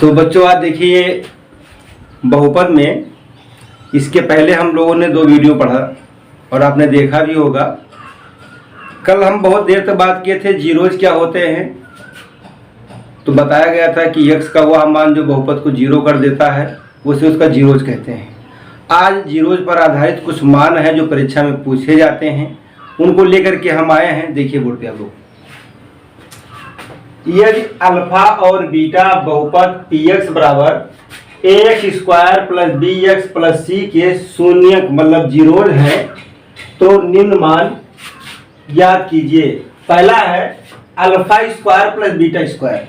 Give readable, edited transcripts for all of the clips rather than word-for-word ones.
तो बच्चों आज देखिए बहुपद में इसके पहले हम लोगों ने 2 वीडियो पढ़ा और आपने देखा भी होगा। कल हम बहुत देर तक बात किए थे जीरोज क्या होते हैं, तो बताया गया था कि x का वह मान जो बहुपद को जीरो कर देता है उसे उसका जीरोज कहते हैं। आज जीरोज पर आधारित कुछ मान हैं जो परीक्षा में पूछे जाते हैं, उनको लेकर के हम आए हैं। देखिए बोर्ड पे आप लोग, यदि अल्फा और बीटा बहुपद px बराबर ax square plus bx plus c के शून्यक मतलब जीरोज हैं तो निम्न मान याद कीजिए। पहला है alpha square plus beta square,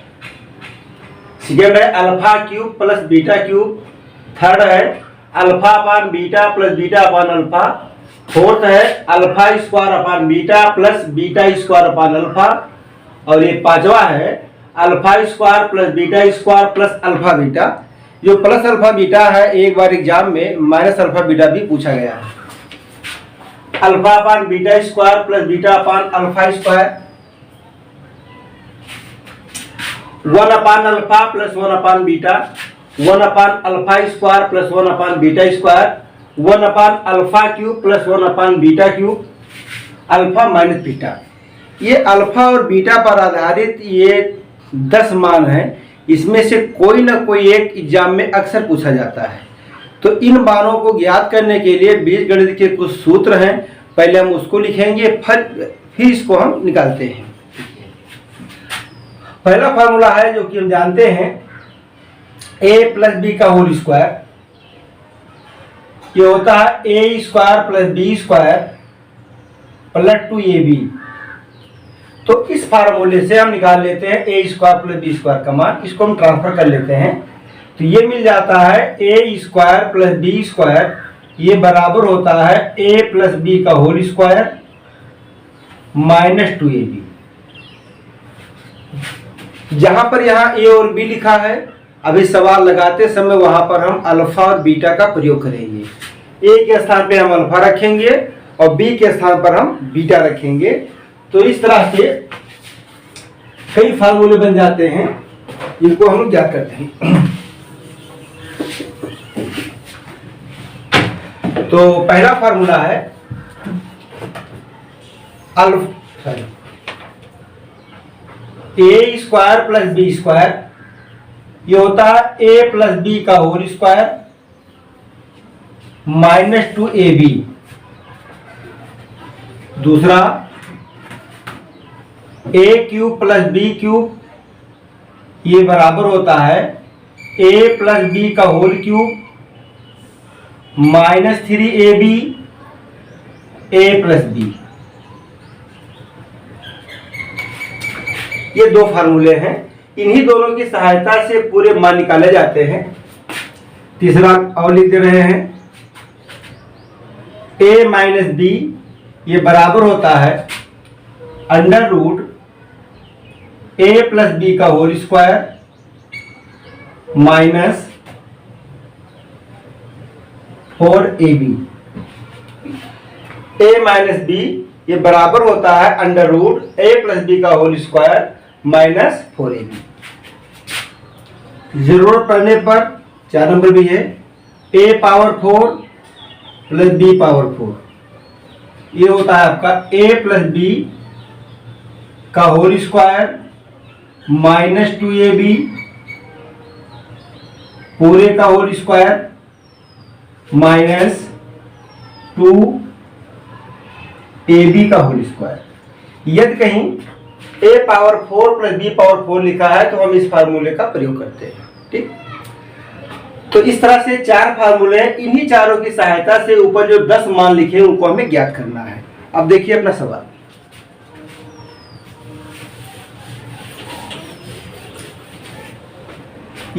second है alpha cube plus beta cube, third है alpha upon beta plus beta upon alpha, fourth है alpha square upon beta plus beta square upon alpha, और ये पांचवा है alpha square plus beta square plus alpha beta. जो plus alpha beta है एक बार एग्जाम में माइनस अल्फा बीटा भी पूछा गया है। Alpha upon beta square plus beta upon alpha square, 1 upon alpha plus 1 upon beta, 1 upon alpha square plus 1 upon beta square, 1 upon alpha cube plus 1 upon beta cube, alpha minus beta. ये alpha और beta पर आधारित ये 10 मान हैं। इसमें से कोई ना कोई एक एग्जाम में अक्सर पूछा जाता है। तो इन मानों को ज्ञात करने के लिए बीजगणित के कुछ सूत्र हैं, पहले हम उसको लिखेंगे फिर इसको हम निकालते हैं। पहला फार्मूला है जो कि हम जानते हैं a प्लस बी का होल स्क्वायर, ये होता है a square plus B square plus 2ab। तो इस फार्मूले से हम निकाल लेते हैं a square plus B square का मान, इसको हम ट्रांसफर कर लेते हैं तो ये मिल जाता है a square plus B square, ये बराबर होता है a प्लस बी का होल स्क्वायर माइनस 2ab। जहां पर यहाँ a और b लिखा है, अभी सवाल लगाते समय वहां पर हम अल्फा और बीटा का प्रयोग करेंगे। a के स्थान पे हम अल्फा रखेंगे और b के स्थान पर हम बीटा रखेंगे। तो इस तरह से कई फार्मूले बन जाते हैं, इनको हम लोग ज्ञात करते हैं। तो पहला फार्मूला है a square plus B square, ये होता है a प्लस बी का होल स्क्वायर माइनस 2ab। दूसरा a cube plus B cube, ये बराबर होता है a प्लस बी का whole cube minus 3ab a plus B. ये 2 फार्मूले हैं, इन्हीं दोनों की सहायता से पूरे मान निकाले जाते हैं। तीसरा और लिख दे रहे हैं a माइनस बी, ये बराबर होता है under root a plus B का whole square minus 4ab। a minus B ये बराबर होता है under root a plus B का होल स्क्वायर माइनस 4ab। जरूरत पड़ने पर 4 नंबर भी है a पावर 4 प्लस b पावर 4, ये होता है आपका a प्लस बी का होल स्क्वायर माइनस 2ab पूरे का होल स्क्वायर माइनस 2ab का होल स्क्वायर। यदि कहीं a पावर 4 प्लस b पावर 4 लिखा है तो हम इस फार्मूले का प्रयोग करते हैं। ठीक, तो इस तरह से 4 फार्मूले हैं, इन्हीं चारों की सहायता से ऊपर जो 10 मान लिखे हैं उनको हमें ज्ञात करना है। अब देखिए अपना सवाल,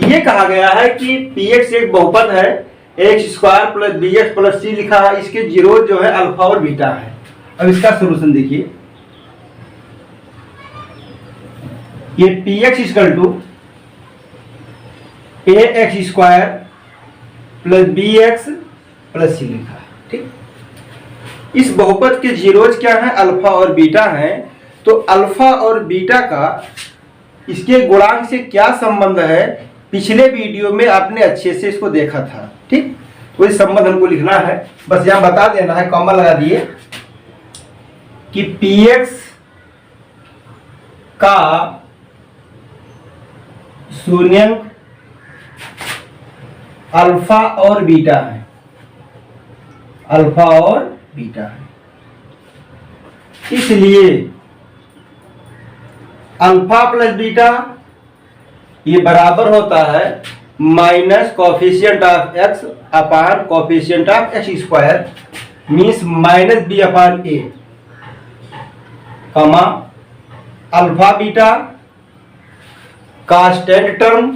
ये कहा गया है कि px एक बहुपद है, x square plus bx plus c लिखा है, इसके जीरो जो है अल्फा और बीटा है। अब इसका सॉल्यूशन देखिए, ये px equal to ax square plus bx plus c लिखा है। ठीक, इस बहुपद के जीरोज क्या है, अल्फा और बीटा हैं। तो अल्फा और बीटा का इसके गुणांक से क्या संबंध है, पिछले वीडियो में आपने अच्छे से इसको देखा था, ठीक। कोई संबंध हमको लिखना है, बस यहाँ बता देना है, कॉमा लगा दिए कि px का शून्यंक अल्फा और बीटा है, अल्फा और बीटा है। इसलिए अल्फा प्लस बीटा ये बराबर होता है minus coefficient of X upon coefficient of X square, means minus B upon A, comma alpha beta constant term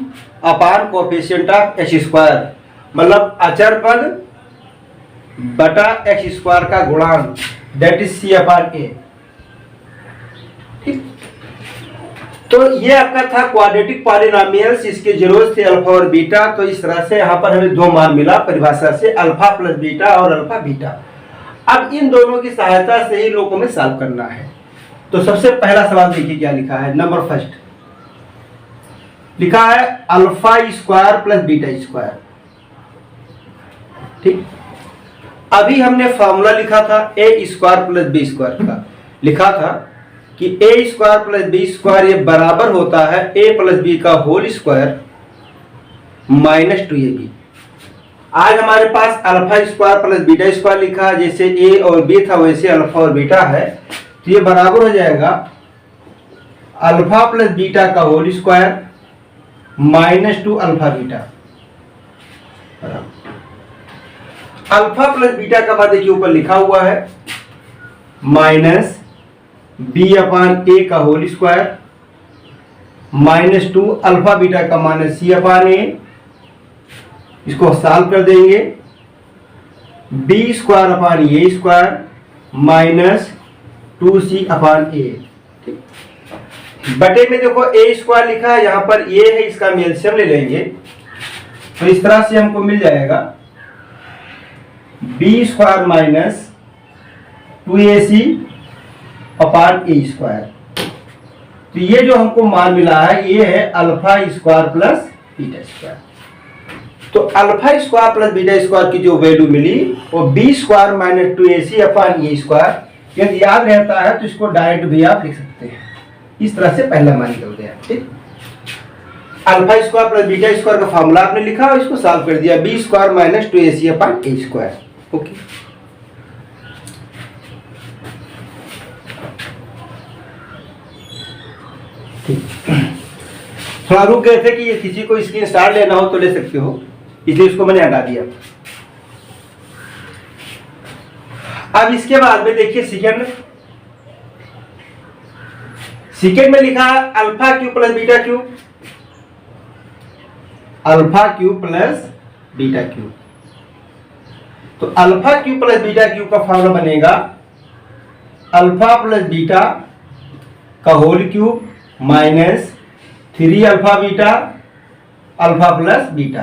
upon coefficient of X square, मतलब अचर पद बटा एक्स स्क्वायर का गुणांक, that is C upon A, ठीक। तो ये आपका था क्वाड्रेटिक पॉलिनोमियल्स, इसके जरूरत थे अल्फा और बीटा। तो इस तरह से यहाँ पर हमें दो मान मिला परिभाषा से, अल्फा प्लस बीटा और अल्फा बीटा। अब इन दोनों की सहायता से ही लोगों में सॉल्व करना है। तो सबसे पहला सवाल देखिए क्या लिखा है, नंबर फर्स्ट लिखा है alpha square plus beta square, ठीक। अभी हमने फॉर्मूला लिखा था A square plus B square का, लिखा था कि A square plus B square ये बराबर होता है ए प्लस बी का होल स्क्वायर माइनस 2ab। आज हमारे पास alpha square plus beta square लिखा है, जैसे ए और बी था वैसे अल्फा और बीटा है, तो ये बराबर हो जाएगा अल्फा प्लस बीटा का whole square minus 2 alpha beta. Alpha plus beta का मान देखिए ऊपर लिखा हुआ है माइनस बी अपान ए का whole square minus 2 alpha beta का माइनस सी अपान ए। इसको सॉल्व कर देंगे, B square upon A square minus 2c upon A, ठीक। बटे में देखो ए स्क्वायर लिखा है, यहां पर ए है, इसका एलसीएम ले लेंगे तो इस तरह से हमको मिल जाएगा B square minus 2ac upon ए स्क्वायर। तो ये जो हमको मान मिला है ये है alpha square plus beta square. तो alpha square plus beta square की जो वैल्यू मिली वो B square minus 2ac upon ए स्क्वायर। यदि याद रहता है तो इसको डायरेक्ट भी आप लिख सकते हैं, इस तरह से पहला मान निकल गया, ठीक। Alpha square plus beta square का फॉर्मूला आपने लिखा और इसको सॉल्व कर दिया, B square minus 2ac upon ए स्क्वायर, ओके। थोड़ा रुक गए थे कि ये किसी को स्क्रीन शॉट लेना हो तो ले सकते हो, इसलिए इसको मैंने हटा दिया। अब इसके बाद में देखिए सेकेंड में लिखा है alpha cube plus beta cube, alpha cube plus beta cube. तो alpha cube plus beta cube का फॉर्मूला बनेगा अल्फा प्लस बीटा का whole cube minus 3 alpha beta alpha plus beta,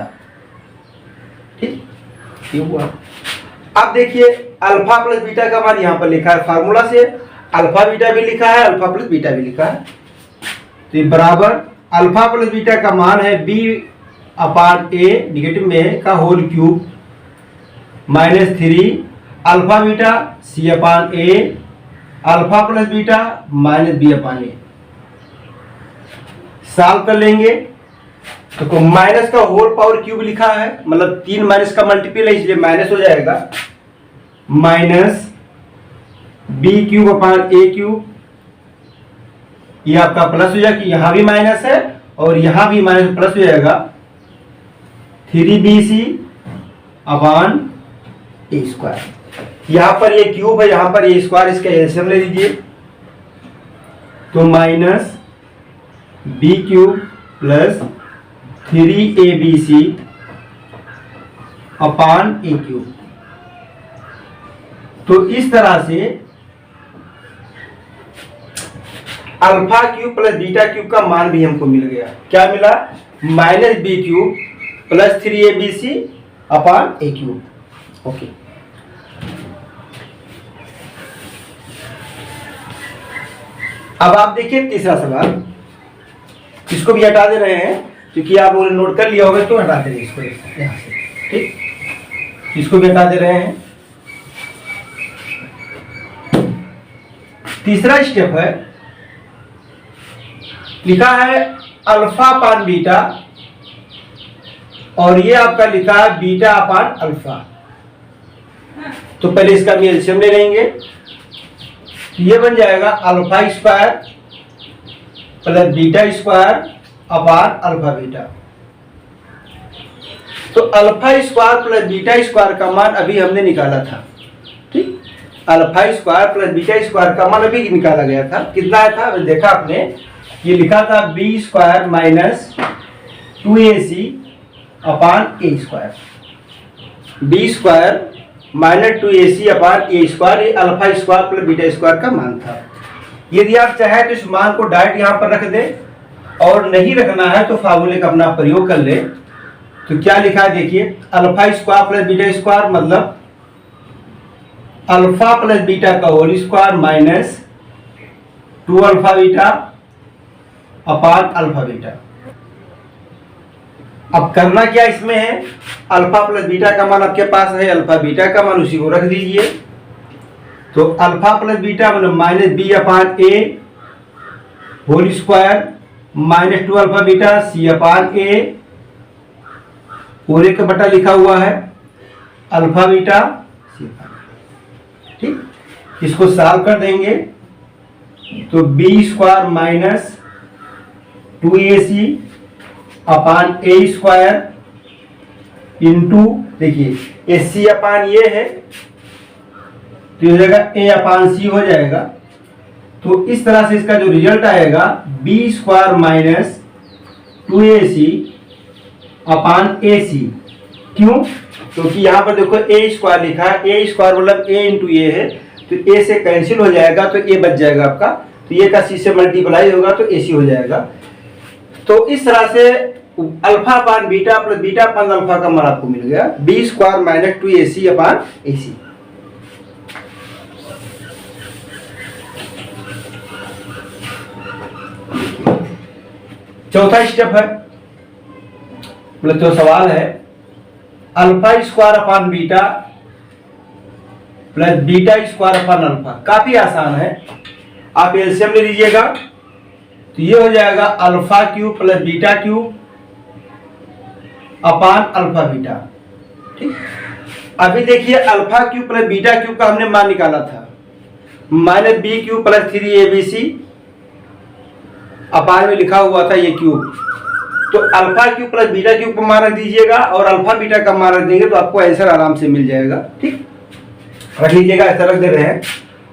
ठीक, ये हुआ। अब देखिए अल्फा प्लस बीटा का मान यहां पर लिखा है फार्मूला से, अल्फा बीटा भी लिखा है अल्फा प्लस बीटा भी लिखा है, तो बराबर अल्फा प्लस बीटा का मान है बी अपान ए निगेटिव में का whole cube minus 3 alpha beta C upon A alpha plus beta minus B upon A. Solve कर लेंगे तो माइनस का होल पावर क्यूब लिखा है, मतलब 3 माइनस का मल्टीपल है इसलिए माइनस हो जाएगा, minus B cube upon A cube, ये आपका प्लस हो जाएगा कि यहां भी माइनस है और यहां भी माइनस प्लस हो जाएगा 3bc अपान ए स्क्वायर। यहां पर ये क्यूब है यहां पर ए स्क्वायर, इसका एलसीएम ले लीजिए तो minus B cube plus 3abc upon A cube. तो इस तरह से alpha cube plus beta cube का मान भी हमको मिल गया। क्या मिला? Minus B cube plus 3abc upon A cube. Okay, अब आप देखिए तीसरा सवाल, इसको भी हटा दे रहे हैं। क्योंकि आप लोगों ने नोट कर लिया होगा, तो हटा दे रहे हैं इसको यहाँ से। ठीक, इसको भी हटा दे रहे हैं। तीसरा स्टेप है, लिखा है अल्फा अपान बीटा, और ये आपका लिखा है बीटा अपान अल्फा। तो पहले इसका भी एलसीएम ले लेंगे। ये बन जाएगा alpha square plus beta square upon alpha beta. तो alpha square plus beta square का मान अभी हमने निकाला था। ठीक, alpha square plus beta square का मान अभी निकाला गया था। कितना था देखा आपने, ये लिखा था B square minus 2ac upon ए square. B square minus 2ac upon ए स्क्वायर, ये alpha square plus beta square का मान था। यदि आप चाहे तो इस मान को डायरेक्ट यहाँ पर रख दें, और नहीं रखना है तो फार्मूले का अपना प्रयोग कर ले। तो क्या लिखा है देखिए, alpha square plus beta square मतलब अल्फा प्लस बीटा का whole square minus 2 alpha beta upon alpha beta. अब करना क्या इसमें है, अल्फा प्लस बीटा का मान आपके पास है, अल्फा बीटा का मान उसी को रख दीजिए। तो अल्फा प्लस बीटा मतलब minus B upon A whole square minus 2 alpha beta C upon A, पूरे का बटा लिखा हुआ है अल्फा बीटा सी अपान। ठीक, इसको सॉल्व कर देंगे तो B square minus 2ac upon ए स्क्वायर इंटू, देखिए ए सी अपान ये है तो हो जाएगा ए अपान सी हो जाएगा। तो इस तरह से इसका जो रिजल्ट आएगा B square minus 2ac upon ए सी। क्यों, क्योंकि यहाँ पर देखो ए स्क्वायर लिखा है, ए स्क्वायर मतलब ए इंटू ए है, तो ए से कैंसिल हो जाएगा तो ए बच जाएगा आपका, तो ये का सी से मल्टीप्लाई होगा तो ए सी हो जाएगा। तो इस तरह से alpha upon beta plus beta upon alpha का मान आपको मिल गया B square minus 2ac upon ए सी। चौथा स्टेप है, मतलब जो सवाल है, alpha square upon beta plus beta square upon alpha. काफी आसान है, आप एलसीएम ले लीजिएगा तो ये हो जाएगा alpha cube plus beta cube upon alpha beta. ठीक, अभी देखिए alpha cube plus beta cube का हमने मान निकाला था, minus B cube plus 3abc upon में लिखा हुआ था ये क्यूब। तो alpha cube plus beta cube का मान रख दीजिएगा और अल्फा बीटा का मान रख देंगे तो आपको आंसर आराम से मिल जाएगा। ठीक, रख लीजिएगा, ऐसा रख दे रहे हैं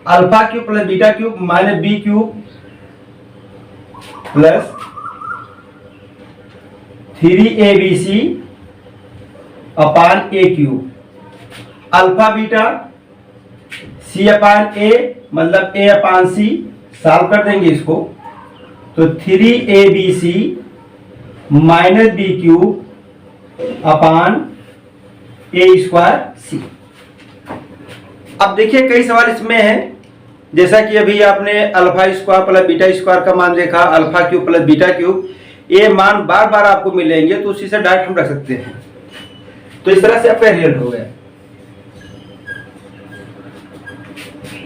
alpha cube plus beta cube minus B cube plus 3abc upon A cube, alpha beta C upon A मतलब ए अपान सी, सॉल्व कर देंगे इसको तो 3abc minus B cube upon ए स्क्वायर सी। अब देखिए कई सवाल इसमें है, जैसा कि अभी आपने alpha square plus beta square का मान देखा, alpha cube plus beta cube, ये मान बार बार आपको मिलेंगे तो उसी से डायरेक्ट हम रख सकते हैं। तो इस तरह से आपका रिजल्ट हो गया।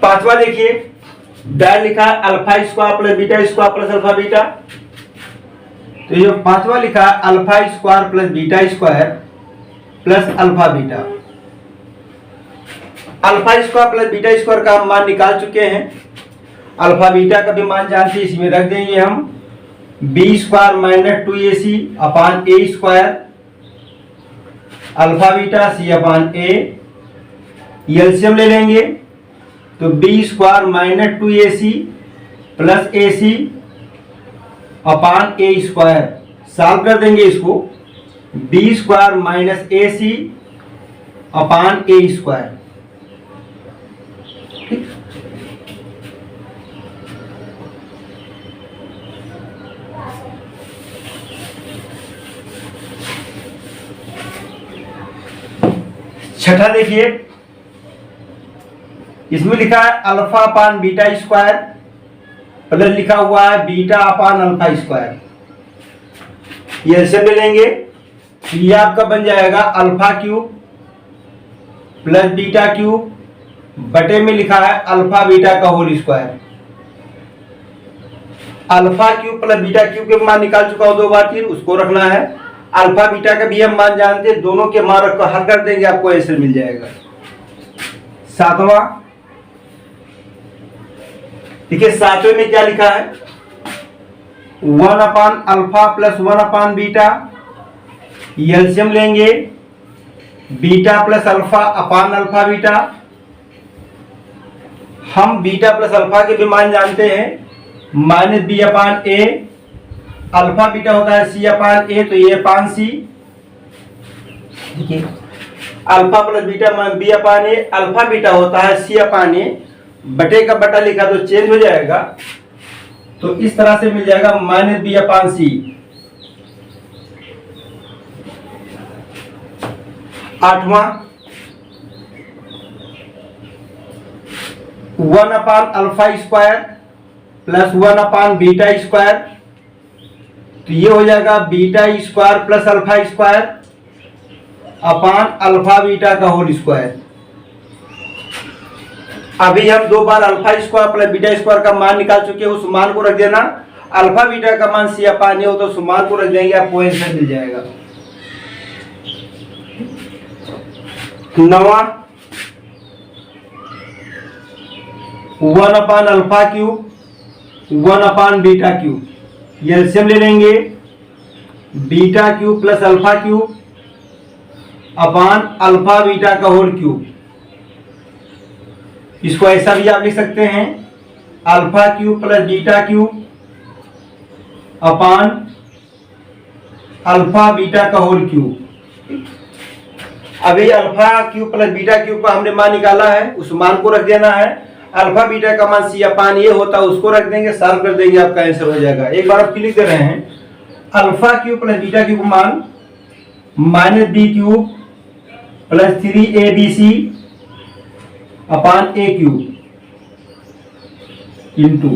पांचवा देखिए, डायरेक्ट लिखा alpha square plus beta square plus alpha beta. तो ये पांचवा लिखा alpha square plus beta square plus alpha beta. Alpha square plus beta square का हम मान निकाल चुके हैं, अल्फा बीटा का भी मान जानते हैं, इसमें रख देंगे हम B square minus 2ac upon A square alpha beta C upon A. LCM ले लेंगे तो B square minus 2ac plus A C upon A square, solve कर देंगे इसको B square minus A C upon A square. छठा देखिए, इसमें लिखा है alpha upon beta square plus लिखा हुआ है बीटा अपान अल्फा स्क्वायर। ये एलसीएम ले लेंगे, ये आपका बन जाएगा alpha cube plus beta cube बटे में लिखा है अल्फा बीटा का whole square. Alpha cube plus beta cube के मान निकाल चुका हूं 2 बार 3, उसको रखना है। अल्फा बीटा का भी हम मान जानते हैं, दोनों के मान रखकर हल कर देंगे, आपको आंसर मिल जाएगा। 7वां, देखिए 7वें में क्या लिखा है, 1 upon alpha plus 1 upon beta, LCM लेंगे, बीटा प्लस अल्फा अपान अल्फा बीटा। हम बीटा प्लस अल्फा के भी मान जानते हैं, minus B upon A, alpha beta होता है सी अपान ए, तो ये अपान सी। देखिए अल्फा प्लस बीटा मान B upon A, alpha beta होता है सी अपान ए, बटे का बटा लिखा तो चेंज हो जाएगा, तो इस तरह से मिल जाएगा माइनस बी अपान सी। 8वां, 1 upon alpha square plus 1 upon beta square, तो ये हो जाएगा beta square plus alpha square upon alpha beta का होल स्क्वायर। अभी हम 2 बार alpha square plus beta square का मान निकाल चुके हैं, उस मान को रख देना। अल्फा बीटा का मान सी अपान ए हो तो उस मान को रख देंगे, आपको आंसर मिल जाएगा। 9वां, 1 upon alpha cube 1 upon beta cube, LCM ले लेंगे, beta cube plus alpha cube upon alpha beta का होल क्यूब। इसको ऐसा भी आप लिख सकते हैं, alpha cube plus beta cube upon alpha beta का होल क्यूब। अभी alpha cube plus beta cube का हमने मान निकाला है, उस मान को रख देना है। अल्फा बीटा का मान सी अपान ये होता है, उसको रख देंगे, सॉल्व कर देंगे, आपका आंसर हो जाएगा। एक बार आप लिख दे रहे हैं, alpha cube plus beta cube मान minus B cube plus 3abc upon A cube into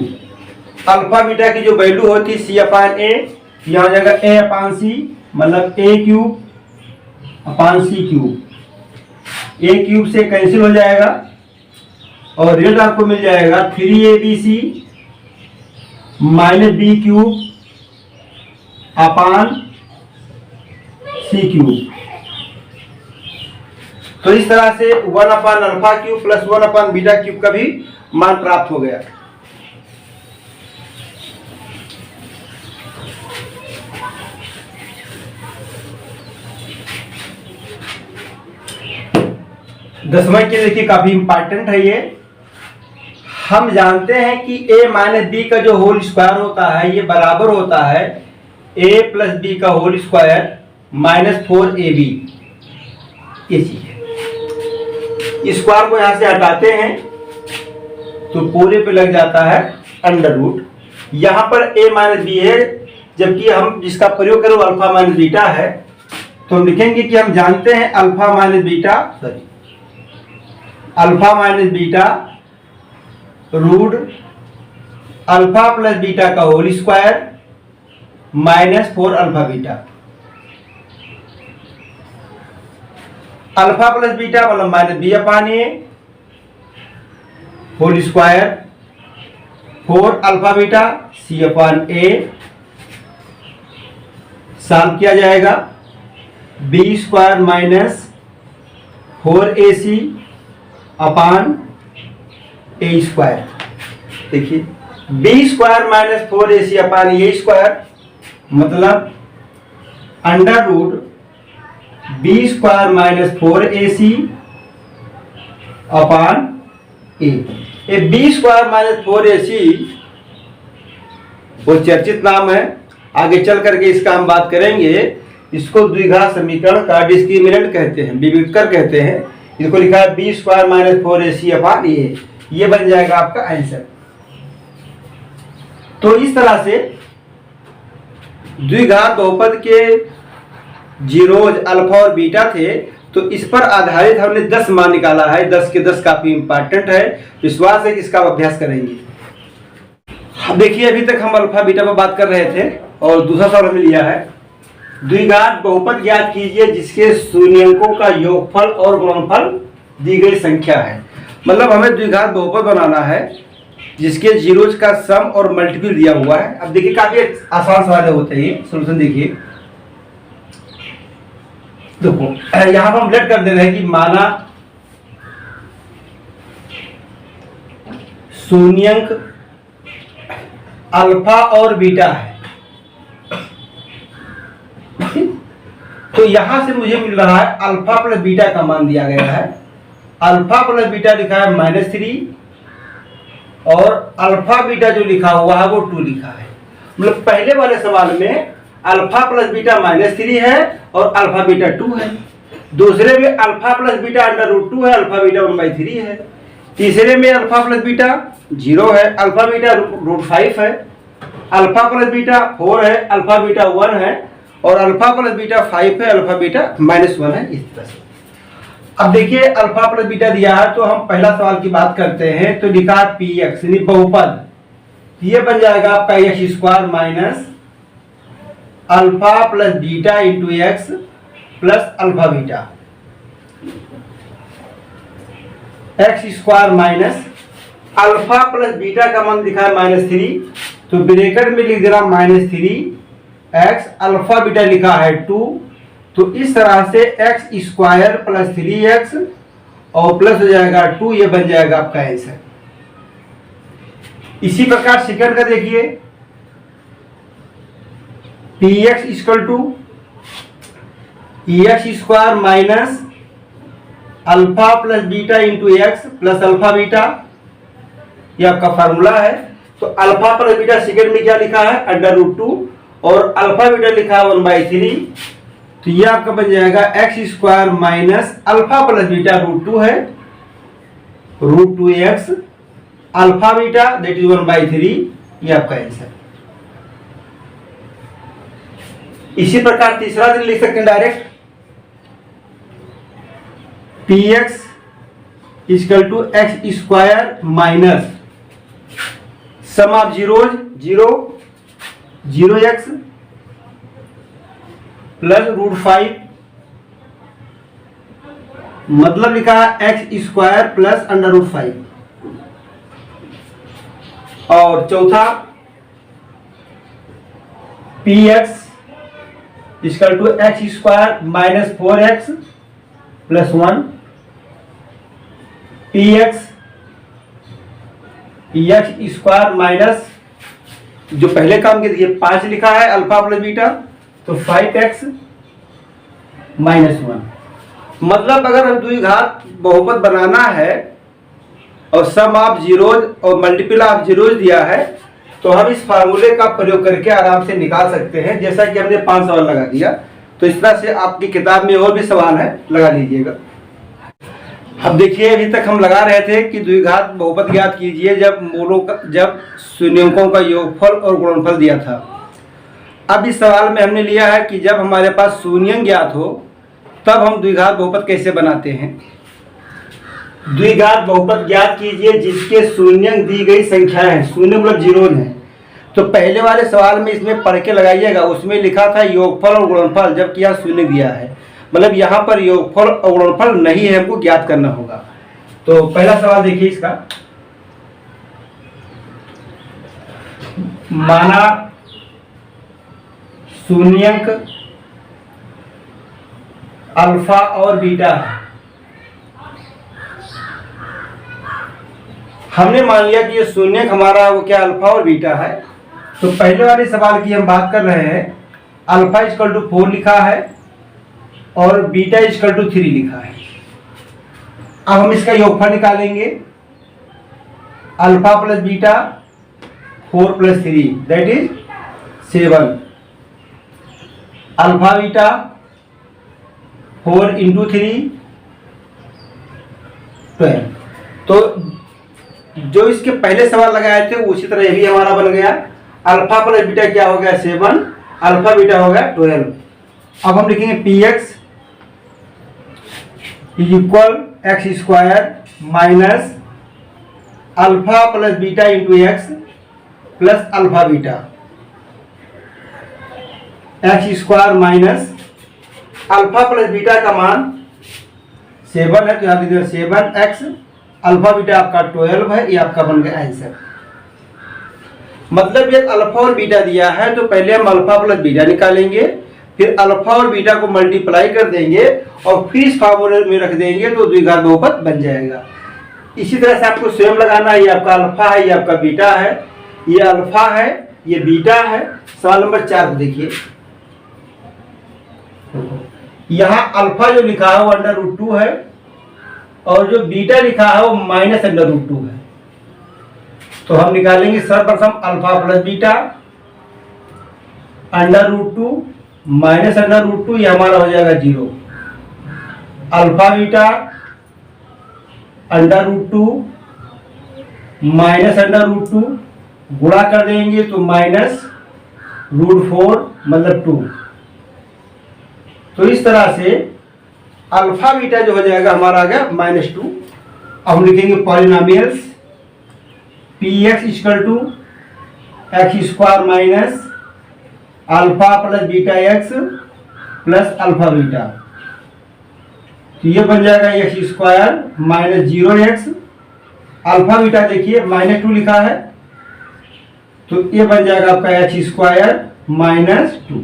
alpha beta की जो वैल्यू होती है सी अपान ए, यहां हो जाएगा ए अपान सी, मतलब a cube upon c cube. A cube से कैंसिल हो जाएगा और रिजल्ट आपको मिल जाएगा 3abc minus B cube upon c cube. तो इस तरह से 1 upon alpha cube plus 1 upon beta cube का भी मान प्राप्त हो गया। दसवां के देखिए काफी इंपॉर्टेंट है ये। हम जानते हैं कि a माइनस बी का जो होल स्क्वायर होता है ये बराबर होता है a प्लस बी का होल स्क्वायर माइनस 4ab। ये चीज है, स्क्वायर को यहां से हटाते हैं तो पूरे पे लग जाता है अंडर रूट। यहां पर a माइनस बी है, जबकि हम जिसका प्रयोग करें अल्फा माइनस बीटा है, तो हम लिखेंगे कि हम जानते हैं alpha minus beta alpha minus beta root alpha plus beta का whole square minus 4 alpha beta. Alpha plus beta मतलब माइनस बी अपान ए होल स्क्वायर 4 अल्फा बीटा सी अपान ए। सॉल्व किया जाएगा, B square minus 4ac upon ए square. देखिए b square minus 4ac upon ए square मतलब under root b square minus 4ac upon a. B square minus 4ac वो चर्चित नाम है, आगे चल करके इसका हम बात करेंगे। इसको द्विघात समीकरण का डिस्क्रिमिनेंट कहते हैं, विविधकर कहते हैं। इसको लिखा है B square minus 4ac upon ए, ये बन जाएगा आपका आंसर। तो इस तरह से द्विघात बहुपद के जीरोज अल्फा और बीटा थे, तो इस पर आधारित हमने 10 मान निकाला है। 10 के 10 काफी इंपॉर्टेंट है, विश्वास है कि इसका अभ्यास करेंगे। अब देखिए अभी तक हम अल्फा बीटा पर बात कर रहे थे और दूसरा सवाल हमने लिया है द्विघात बहुपद ज्ञात कीजिए जिसके शून्यंकों का योगफल और गुणनफल दी गई संख्या है। मतलब हमें द्विघात बहुपद बनाना है जिसके जीरोज का सम और मल्टीपल दिया हुआ है। अब देखिए काफी आसान सवाल होते हैं ये। सोल्यूशन देखिए, देखो यहां पर हम लेट कर दे रहे हैं कि माना शून्यंक अल्फा और बीटा है, तो यहां से मुझे मिल रहा है अल्फा प्लस बीटा का मान दिया गया है। अल्फा प्लस बीटा लिखा है -3 और अल्फा बीटा जो लिखा हुआ है वो 2 लिखा है। मतलब पहले वाले सवाल में अल्फा प्लस बीटा -3 है और अल्फा बीटा 2 है। दूसरे में अल्फा प्लस बीटा √2 है, अल्फा बीटा 1/3 है। तीसरे में अल्फा प्लस बीटा 0 है, अल्फा बीटा √5 है। अल्फा प्लस बीटा 4 है, अल्फा बीटा 1 है और अल्फा प्लस बीटा 5 है, अल्फा बीटा -1 है। इस तरह से अब देखिए अल्फा प्लस बीटा दिया है तो हम पहला सवाल की बात करते हैं। तो लिखा px यानी बहुपद, ये बन जाएगा πx² minus alpha plus beta into X plus alpha beta, x² minus alpha plus beta का मान दिखा है -3, तो ब्रैकेट में लिख दे रहा -3x, अल्फा बीटा लिखा है 2, तो इस तरह से x² प्लस 3x और प्लस हो जाएगा 2, ये बन जाएगा आपका आंसर। इसी प्रकार सेकंड का देखिए, px equal to x² minus alpha plus beta into X plus alpha beta, ये आपका फार्मूला है। तो अल्फा प्लस बीटा सेकंड में क्या लिखा है √2 और अल्फा बीटा लिखा है 1/3, तो ये आपका बन जाएगा x² minus alpha plus beta √2 है, √2x alpha beta that is 1/3, ये आपका आंसर। इसी प्रकार तीसरा दिन लिख सकते हैं direct, px equal to x² minus sum of zeros 0x plus √5, मतलब लिखा है x² प्लस √5। और चौथा px equal to x² minus 4x plus 1, px x² minus जो पहले काम के देखिए 5 लिखा है अल्फा प्लस बीटा, तो 5x माइनस 1। मतलब अगर हम द्विघात बहुपद बनाना है और सम ऑफ जीरोज और मल्टीपल ऑफ जीरोज दिया है तो हम इस फार्मूले का प्रयोग करके आराम से निकाल सकते हैं। जैसा कि हमने 5 सवाल लगा दिया, तो इस तरह से आपकी किताब में और भी सवाल है, लगा लीजिएगा। अब देखिए अभी तक हम लगा रहे थे कि द्विघात बहुपद ज्ञात कीजिए जब शून्यंकों का योगफल और गुणनफल दिया था। अब इस सवाल में हमने लिया है कि जब हमारे पास शून्यंक ज्ञात हो तब हम द्विघात बहुपद कैसे बनाते हैं। द्विघात बहुपद ज्ञात कीजिए जिसके शून्यंक दी गई संख्या है, शून्य मतलब जीरोज है। तो पहले वाले सवाल में इसमें पढ़ के लगाइएगा, उसमें लिखा था योगफल और गुणनफल, जबकि यहाँ शून्य दिया है। मतलब यहाँ पर योगफल और गुणनफल नहीं है, हमको ज्ञात करना होगा। तो पहला सवाल देखिए इसका, माना शून्यंक अल्फा और बीटा है। हमने मान लिया कि ये शून्यंक हमारा वो क्या अल्फा और बीटा है। तो पहले वाले सवाल की हम बात कर रहे हैं, अल्फा इक्वल टू 4 लिखा है और बीटा इक्वल टू 3 लिखा है। अब हम इसका योगफल निकालेंगे, alpha plus beta 4 plus 3 that is 7, alpha beta 4 into 3 12। तो जो इसके पहले सवाल लगाए थे उसी तरह ये भी हमारा बन गया। अल्फा प्लस बीटा क्या हो गया 7, अल्फा बीटा हो गया 12। अब हम लिखेंगे px equal x² minus alpha plus beta into X plus alpha beta. X square minus alpha plus beta का मान 7 है, तो यहाँ लिख दिया 7x, अल्फा बीटा आपका 12 है, ये आपका बन गया आंसर। मतलब ये अल्फा और बीटा दिया है तो पहले हम अल्फा प्लस बीटा निकालेंगे, फिर अल्फा और बीटा को मल्टीप्लाई कर देंगे और फिर इस फार्मूले में रख देंगे तो द्विघात बहुपद बन जाएगा। इसी तरह से आपको स्वयं लगाना है, ये आपका अल्फा है, ये आपका बीटा है, ये अल्फा है, ये बीटा है। सवाल नंबर 4 को देखिए, यहाँ अल्फा जो लिखा है वो √2 है और जो बीटा लिखा है वो -√2 है। तो हम निकालेंगे सर्वप्रथम अल्फा प्लस बीटा, √2 -√2, ये हमारा हो जाएगा 0। अल्फा बीटा √2 -√2 गुणा कर देंगे तो -√4 मतलब 2। तो इस तरह से अल्फा बीटा जो हो जाएगा हमारा आ गया -2। अब हम लिखेंगे polynomials px = x² minus alpha plus beta x plus alpha beta, तो ये बन जाएगा x² minus 0x, alpha beta देखिए -2 लिखा है तो ये बन जाएगा आपका x² माइनस 2।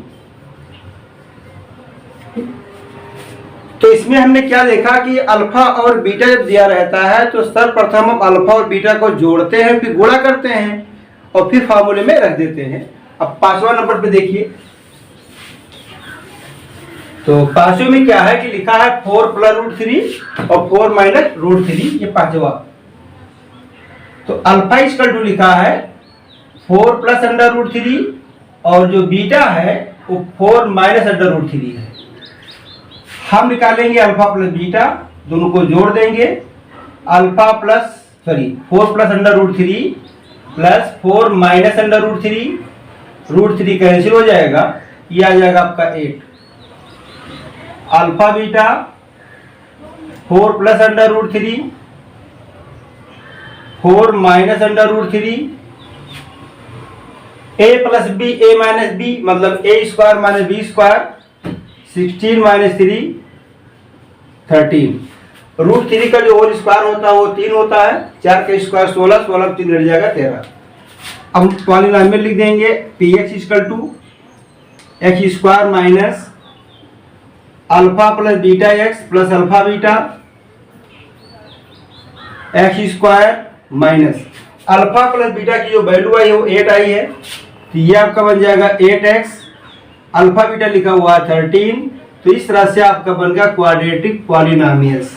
तो इसमें हमने क्या देखा कि अल्फा और बीटा जब दिया रहता है तो सर्वप्रथम हम अल्फा और बीटा को जोड़ते हैं, फिर गुणा करते हैं और फिर फार्मूले में रख देते हैं। अब 5वां नंबर पे देखिए, तो 5वें में क्या है कि लिखा है 4 + √3 और 4 - √3, ये 5वां। तो अल्फा = लिखा है 4 + √3 और जो बीटा है वो 4 - √3 है। हम निकालेंगे अल्फा प्लस बीटा, दोनों को जोड़ देंगे, 4 + √3 प्लस 4 - √3, √3 कैंसिल हो जाएगा, ये आ जाएगा आपका 8। Alpha beta 4 + √3 4 - √3, a + b a - b मतलब a² - b², 16 - 3 13। √3 का जो होल स्क्वायर होता है वो 3 होता है, 4 का स्क्वायर 16, 16 3 रह जाएगा 13। अब हम पॉलिनोमियल लिख देंगे px = x² minus alpha plus beta x plus alpha beta x² minus alpha plus beta की जो वैल्यू आई है वो 8 आई है, तो ये आपका बन जाएगा 8x, अल्फा बीटा लिखा हुआ है 13। तो इस तरह से आपका बन गया क्वाड्रेटिक पॉलिनोमियल्स।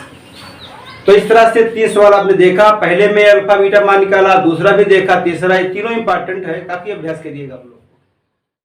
तो इस तरह से 3 सवाल आपने देखा, पहले में अल्फा बीटा मान निकाला, दूसरा भी देखा, तीसरा, ये तीनों इंपॉर्टेंट है, काफी अभ्यास करिएगा आप लोग।